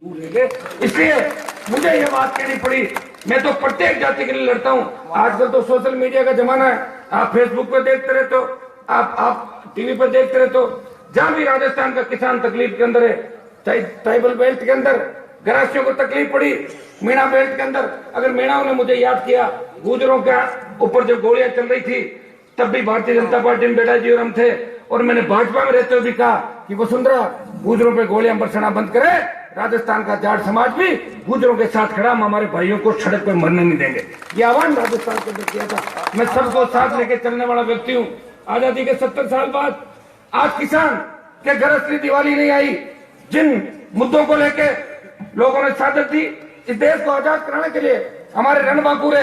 दूर रह गए। इसलिए मुझे ये बात कहनी पड़ी। मैं तो प्रत्येक जाति के लिए लड़ता हूँ। आजकल तो सोशल मीडिया का जमाना है, आप फेसबुक पे देखते रहते हो, आप टीवी पर देखते रहते हो। जहां भी राजस्थान का किसान तकलीफ के अंदर है, चाहे ट्राइबल बेल्ट के अंदर ग्रासियों को तकलीफ पड़ी, मीणा बेल्ट के अंदर, अगर मीणाओं ने मुझे याद किया, गुजरों के ऊपर जब गोलियां चल रही थी तब भी भारतीय जनता पार्टी में बेटा जी और हम थे, और मैंने भाजपा में रहते हुए भी कहा कि वसुंधरा गुजरों पे गोलियां बरसाना बंद करे। राजस्थान का जाट समाज भी गुजरों के साथ खड़ा, हम हमारे भाइयों को सड़क पर मरने नहीं देंगे। ये आह्वान राजस्थान के अंदर किया था। मैं सबको साथ लेके चलने वाला व्यक्ति हूँ। आजादी के 70 साल बाद आज किसान के घर असली दिवाली नहीं आई। जिन मुद्दों को लेके लोगों ने शहादत दी, इस देश को आजाद कराने के लिए हमारे रणबांकुर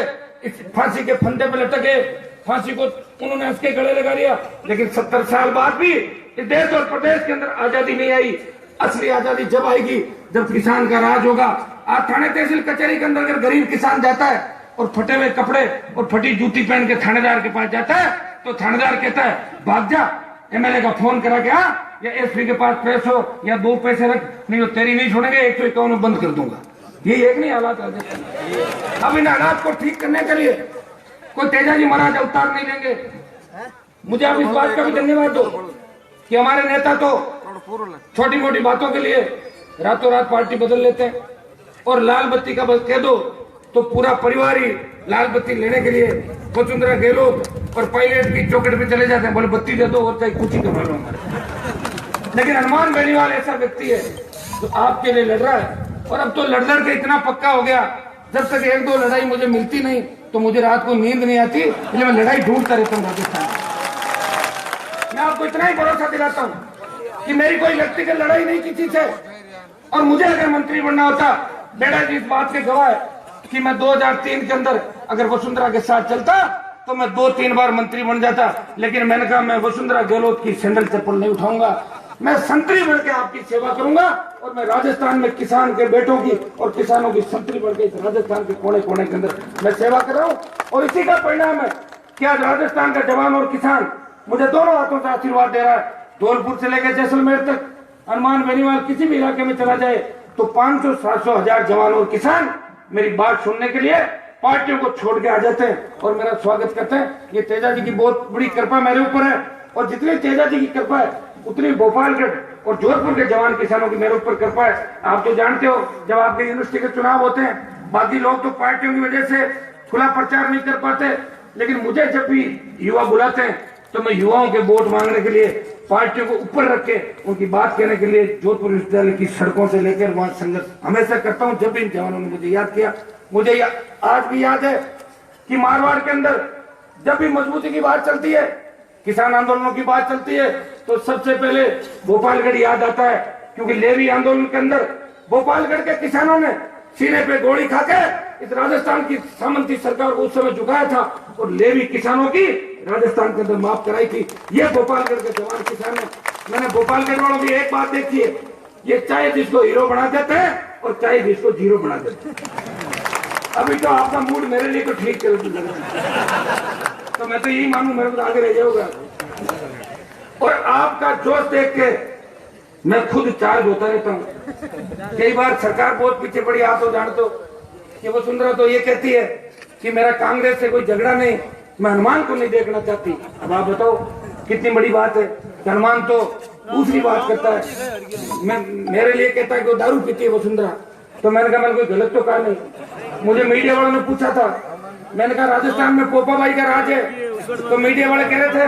इस फांसी के फंदे पे लटके, फांसी को उन्होंने उसके गले लगा लिया। लेकिन 70 साल बाद भी इस देश और प्रदेश के अंदर आजादी नहीं आई। असली आजादी जब आएगी जब किसान का राज होगा। आज थाने तहसील कचहरी के अंदर अगर गरीब किसान जाता है और फटे हुए कपड़े और फटी जूती पहन के थानेदार के पास जाता है तो थानेदार कहता है भाग जा, एमएलए का फोन करा के आ, या एसपी के पास पैसे हो या 2 पैसे रख, नहीं तो तेरी नहीं छोड़ेंगे, 151 में बंद कर दूंगा। ये एक नहीं हालात राजस्थान। अब इन हालात को ठीक करने के लिए कोई तेजाजी महाराज अवतार नहीं लेंगे। मुझे आप इस बात का भी धन्यवाद दो कि हमारे नेता तो छोटी मोटी बातों के लिए रातों रात पार्टी बदल लेते हैं, और लाल बत्ती का बस कह दो तो पूरा परिवार ही लाल बत्ती लेने के लिए वसुंधरा गहलोत और पायलट की चौकट पे चले जाते हैं, बोले बत्ती दे दो और चाहे कुछ ही करवा लो हमारे। लेकिन हनुमान बेनीवाल ऐसा व्यक्ति है जो आपके लिए लड़ रहा है, और अब तो लड़ के इतना पक्का हो गया, जब तक 1-2 लड़ाई मुझे मिलती नहीं तो मुझे रात को नींद नहीं आती, इसलिए मैं लड़ाई ढूंढता रहता हूँ राजस्थान। मैं आपको इतना ही भरोसा दिलाता हूँ कि मेरी कोई व्यक्तिगत लड़ाई नहीं किसी से, और मुझे अगर मंत्री बनना होता, बेटा जी इस बात के गवाह है कि मैं 2003 के अंदर अगर वसुंधरा के साथ चलता तो मैं 2-3 बार मंत्री बन जाता। लेकिन मैंने कहा मैं वसुंधरा गहलोत की सैंडल चप्पल नहीं उठाऊंगा, मैं संतरी बन के आपकी सेवा करूंगा, और मैं राजस्थान में किसान के बेटों की और किसानों की संतरी बन के राजस्थान के कोने कोने के अंदर मैं सेवा कर रहा हूँ। और इसी का परिणाम है कि आज राजस्थान का जवान और किसान मुझे दोनों हाथों से आशीर्वाद दे रहा है। धौलपुर से लेकर जैसलमेर तक, हनुमान बेनीवाल किसी भी इलाके में चला जाए तो 500, 700, 1000 जवान और किसान मेरी बात सुनने के लिए पार्टियों को छोड़ के आ जाते हैं और मेरा स्वागत करते हैं। ये तेजा जी की बहुत बड़ी कृपा मेरे ऊपर है, और जितनी तेजा जी की कृपा है उतनी भोपालगढ़ और जोधपुर के जवान किसानों की मेरे ऊपर कृपा है। आप तो जानते हो जब आपके यूनिवर्सिटी के चुनाव होते हैं, बाकी लोग तो पार्टियों की वजह से खुला प्रचार नहीं कर पाते, लेकिन मुझे जब भी युवा बुलाते हैं तो मैं युवाओं के वोट मांगने के लिए पार्टियों को ऊपर रख के उनकी बात कहने के लिए जोधपुर विश्वविद्यालय की सड़कों से लेकर वहां संघर्ष हमेशा करता हूं। जब भी इन जवानों ने मुझे याद किया, मुझे आज भी याद है कि मारवाड़ के अंदर जब भी मजबूती की बात चलती है, किसान आंदोलनों की बात चलती है, तो सबसे पहले भोपालगढ़ याद आता है, क्योंकि लेवी आंदोलन के अंदर भोपालगढ़ के किसानों ने सीने पे गोली खाके इस राजस्थान की सामंती सरकार को उस समय झुकाया था, और लेवी किसानों की राजस्थान के अंदर माफ कराई थी। ये भोपालगढ़ के जवान किसान है। मैंने भोपालगढ़ वालों की एक बात देखी है, ये चाहे जिसको हीरो बना देते हैं और चाहे जिसको जीरो बना देते हैं। अभी तो आपका मूड मेरे लिए तो ठीक लग रहा है, तो मैं तो यही मानू मेरे को आगे रह जाऊंगा। और आपका जोश देख के मैं खुद चार्ज होता रहता हूँ। कई बार सरकार बहुत पीछे पड़ी, आप तो जानते हो कि वसुंधरा तो ये कहती है कि मेरा कांग्रेस से कोई झगड़ा नहीं, मैं हनुमान को नहीं देखना चाहती। अब आप बताओ कितनी बड़ी बात है। हनुमान तो दूसरी बात करता है, मैं मेरे लिए कहता है कि वो दारू पीती है वसुंधरा, तो मैंने कहा मैंने कोई गलत तो कहा नहीं। मुझे मीडिया वालों ने पूछा था, मैंने कहा राजस्थान में पोपा भाई का राज है, तो मीडिया वाले कह रहे थे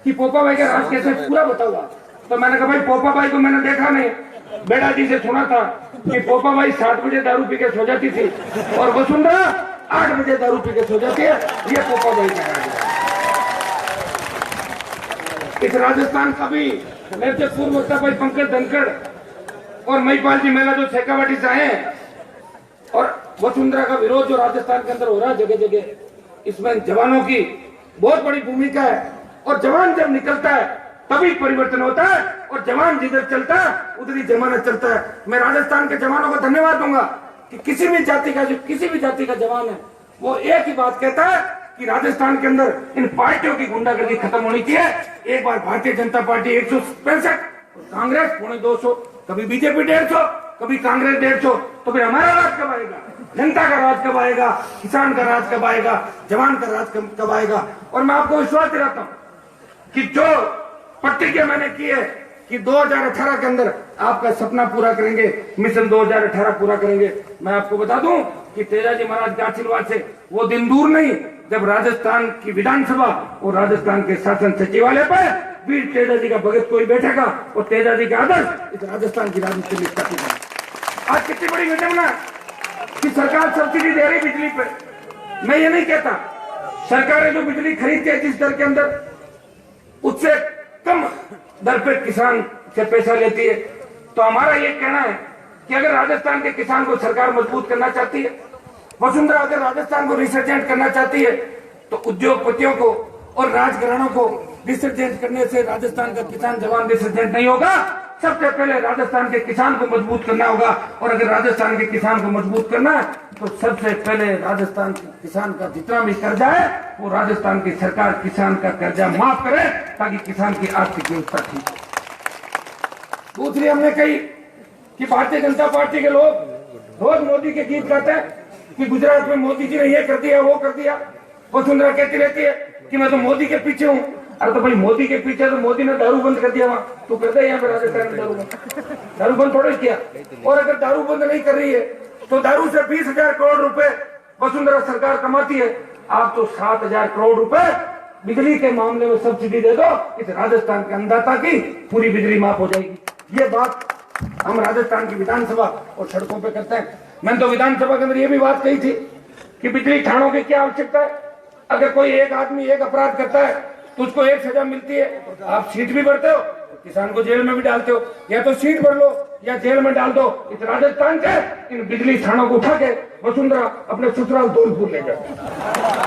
कि पोपा भाई का राज कैसे, पूरा बताऊंगा। तो मैंने कहा भाई पोपा भाई को मैंने देखा नहीं, बेड़ा जी से सुना था कि पोपा भाई 7 बजे दारू पी के सो जाती थी और वसुंधरा 8 बजे दारू पी के सो जाती है। ये पोपा भाई का राज है। इस राजस्थान का भी मेरे से पूर्व वक्ता भाई पंकज धनखड़ और महिपाल जी मेला जो शेखावाटी से आए, और वसुंधरा का विरोध जो राजस्थान के अंदर हो रहा है जगह जगह, इसमें जवानों की बहुत बड़ी भूमिका है। और जवान जब निकलता है तभी परिवर्तन होता है, और जवान जिधर चलता है उधर ही जमानत चलता है। मैं राजस्थान के जवानों को धन्यवाद दूंगा कि किसी भी जाति का जवान है वो एक ही बात कहता है कि राजस्थान के अंदर इन पार्टियों की गुंडागर्दी खत्म होनी चाहिए। एक बार भारतीय जनता पार्टी 165, कांग्रेस 250, कभी बीजेपी 150, कभी कांग्रेस 150, तो फिर हमारा राज कब आएगा? जनता का राज कब आएगा? किसान का राज कब आएगा? जवान का राज कब आएगा? और मैं आपको विश्वास दिलाता हूं कि जो प्रतिज्ञा मैंने की है कि 2018 के अंदर आपका सपना पूरा करेंगे, मिशन 2018 पूरा करेंगे। मैं आपको बता दूं कि तेजाजी महाराज के आशीर्वाद से वो दिन दूर नहीं जब राजस्थान की विधानसभा और राजस्थान के शासन सचिवालय पर वीर तेजाजी का भगत कोई बैठेगा और तेजाजी के आदर्श इस राजस्थान की राजनीति में स्थापित है। आज कितनी बड़ी घटना कि सरकार सब्सिडी दे रही बिजली पे। मैं ये नहीं कहता, सरकारें जो बिजली खरीदती है जिस दर के अंदर, उससे कम दर पे किसान से पैसा लेती है। तो हमारा ये कहना है कि अगर राजस्थान के किसान को सरकार मजबूत करना चाहती है, वसुंधरा अगर राजस्थान को रिसर्जेंट करना चाहती है, तो उद्योगपतियों को और राजघरानों को रिसर्जेंट करने से राजस्थान का किसान जवान रिसर्जेंट नहीं होगा। सबसे पहले राजस्थान के किसान को मजबूत करना होगा, और अगर राजस्थान के किसान को मजबूत करना है तो सबसे पहले राजस्थान के किसान का जितना भी कर्जा है वो राजस्थान की सरकार किसान का कर्जा माफ करे, ताकि किसान की आर्थिक व्यवस्था ठीक हो। दूसरी हमने कही कि भारतीय जनता पार्टी के लोग रोज मोदी के गीत गाते हैं कि गुजरात में मोदी जी ने ये कर दिया वो कर दिया। वसुंधरा कहती रहती है कि मैं तो मोदी के पीछे हूँ। अरे तो भाई मोदी के पीछे तो मोदी ने दारू बंद कर दिया, वहां तो कर दे यहाँ पे राजस्थान में दारू बंद थोड़ा किया। और अगर दारू बंद नहीं कर रही है तो दारू से 20,000 करोड़ रुपए वसुंधरा सरकार कमाती है। आप तो 7,000 करोड़ रुपए बिजली के मामले में सब्सिडी दे दो, इस राजस्थान के अन्नदाता की पूरी बिजली माफ हो जाएगी। ये बात हम राजस्थान की विधानसभा और सड़कों पे करते हैं। मैंने तो विधानसभा के अंदर ये भी बात कही थी कि बिजली थानों की क्या आवश्यकता है। अगर कोई एक आदमी एक अपराध करता है तो उसको एक सजा मिलती है। आप सीट भी भरते हो, किसान को जेल में भी डालते हो, या तो सीट भर लो या जेल में डाल दो। इस राजस्थान के इन बिजली थानों को उठा के वसुंधरा अपने ससुराल धौलपुर ले जाओ।